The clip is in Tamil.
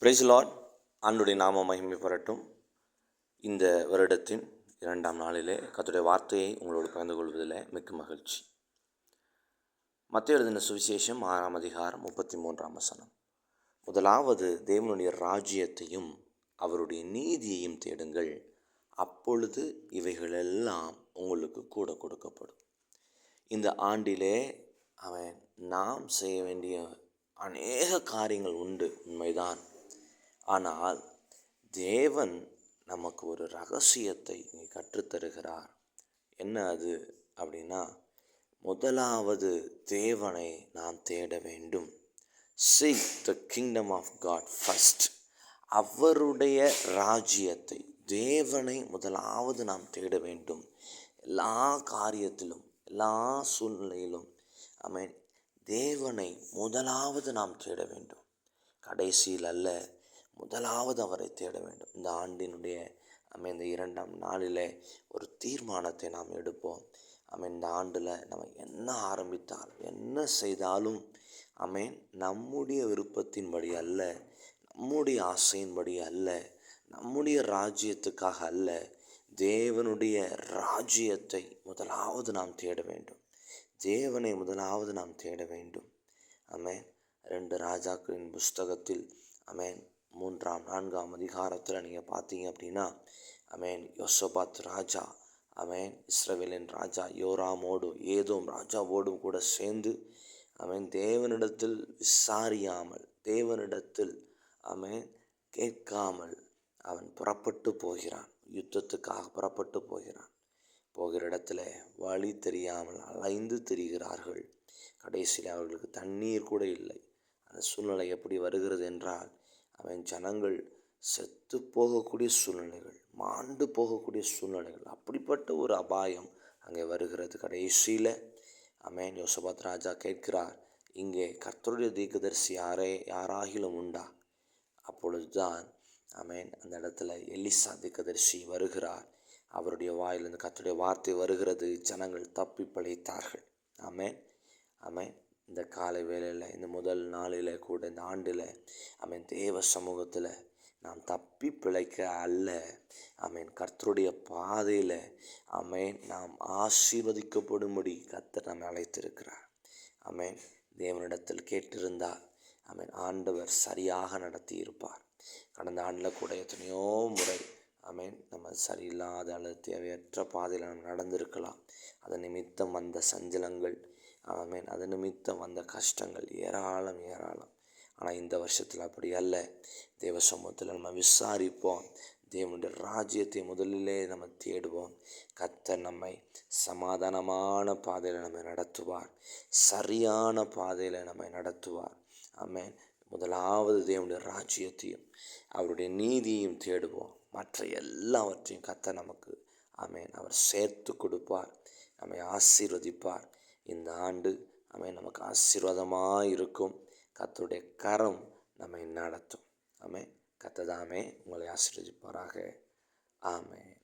Price Lord. ஆண்டுடைய நாம மகிமை பெறட்டும். இந்த வருடத்தின் 2ஆம் நாளிலே கர்த்தருடைய வார்த்தையை உங்களோடு பகிர்ந்து கொள்வதில் மிக்க மகிழ்ச்சி. மத்தேயு எழுதின சுவிசேஷம் 6ஆம் அதிகாரம் 33ஆம் வசனம். முதலாவது தேவனுடைய ராஜ்யத்தையும் அவருடைய நீதியையும் தேடுங்கள், அப்பொழுது இவைகளெல்லாம் உங்களுக்கு கூட கொடுக்கப்படும். இந்த ஆண்டிலே நாம் செய்ய வேண்டிய அநேக காரியங்கள் உண்டு, உண்மைதான். ஆனால் தேவன் நமக்கு ஒரு ரகசியத்தை கற்றுத்தருகிறார். என்ன அது அப்படின்னா, முதலாவது தேவனை நாம் தேட வேண்டும். Seek the kingdom of God first. அவருடைய ராஜ்யத்தை, தேவனை முதலாவது நாம் தேட வேண்டும். எல்லா காரியத்திலும், எல்லா சூழ்நிலையிலும் தேவனை முதலாவது நாம் தேட வேண்டும். கடைசியில் அல்ல, முதலாவது அவரை தேட வேண்டும். இந்த ஆண்டினுடைய இந்த 2ஆம் நாளில் ஒரு தீர்மானத்தை நாம் எடுப்போம். இந்த ஆண்டில் நம்ம என்ன ஆரம்பித்தாலும் என்ன செய்தாலும் நம்முடைய விருப்பத்தின்படி அல்ல, நம்முடைய ஆசையின்படி அல்ல, நம்முடைய ராஜ்யத்துக்காக அல்ல, தேவனுடைய ராஜ்யத்தை முதலாவது நாம் தேட வேண்டும். தேவனை முதலாவது நாம் தேட வேண்டும். 2 ராஜாக்களின் புஸ்தகத்தில் 3ஆம் 4ஆம் அதிகாரத்தில் நீங்கள் பார்த்தீங்க அப்படின்னா யோசபாத் ராஜா இஸ்ரவேலின் ராஜா யோராமோடு ஏதோம் ராஜாவோடும் கூட சேர்ந்து தேவனிடத்தில் விசாரியாமல், தேவனிடத்தில் கேட்காமல் அவன் புறப்பட்டு போகிறான். யுத்தத்துக்காக புறப்பட்டு போகிறான். போகிற இடத்துல வழி தெரியாமல் அலைந்து திரிகிறார்கள். கடைசியில் அவர்களுக்கு தண்ணீர் கூட இல்லை. அந்த சூழ்நிலை எப்படி வருகிறது என்றால், ஜனங்கள் செத்து போகக்கூடிய சூழ்நிலைகள், மாண்டு போகக்கூடிய சூழ்நிலைகள், அப்படிப்பட்ட ஒரு அபாயம் அங்கே வருகிறது. கடைசியில் யோசபாத் ராஜா கேட்கிறார், இங்கே கர்த்தருடைய தீர்க்கதரிசி யாராகிலும் உண்டா? அப்பொழுதுதான் அந்த இடத்துல எலிசா தீர்க்கதரிசி வருகிறார். அவருடைய வாயிலிருந்து கர்த்தருடைய வார்த்தை வருகிறது. ஜனங்கள் தப்பி பிழைத்தார்கள். இந்த காலை வேளையில், இந்த முதல் நாளில் கூட, இந்த ஆண்டில் தேவ சமூகத்தில் நாம் தப்பி பிழைக்க அல்ல, கர்த்தருடைய பாதையில் நாம் ஆசீர்வதிக்கப்படும்படி கர்த்தர் நம்மை அழைத்திருக்கிறார். தேவனிடத்தில் கேட்டிருந்தால் ஆண்டவர் சரியாக நடத்தி இருப்பார். கடந்த ஆண்டில் கூட எத்தனையோ முறை நம்ம சரியில்லாத அல்லது தேவையற்ற பாதையில் நம்ம நடந்திருக்கலாம். அதன் நிமித்தம் வந்த சஞ்சலங்கள், அது நிமித்தம் வந்த கஷ்டங்கள் ஏராளம். ஆனால் இந்த வருஷத்தில் அப்படி அல்ல. தேவ சமூகத்தில் நம்ம விசாரிப்போம். தேவனுடைய ராஜ்யத்தை முதலிலே நம்ம தேடுவோம். கர்த்தர் நம்மை சமாதானமான பாதையில் நம்மை நடத்துவார், சரியான பாதையில் நம்மை நடத்துவார். முதலாவது தேவனுடைய ராஜ்யத்தையும் அவருடைய நீதியையும் தேடுவோம். மற்ற எல்லாவற்றையும் கர்த்தர் நமக்கு அவர் சேர்த்து கொடுப்பார், நம்மை ஆசீர்வதிப்பார். இந்த ஆண்டு நமக்கு ஆசீர்வாதமாக இருக்கும். கர்த்தருடைய கரம் நம்மை நடத்தும். கர்த்தர் தாமே உங்களை ஆசீர்வதிப்பாராக. ஆமென்.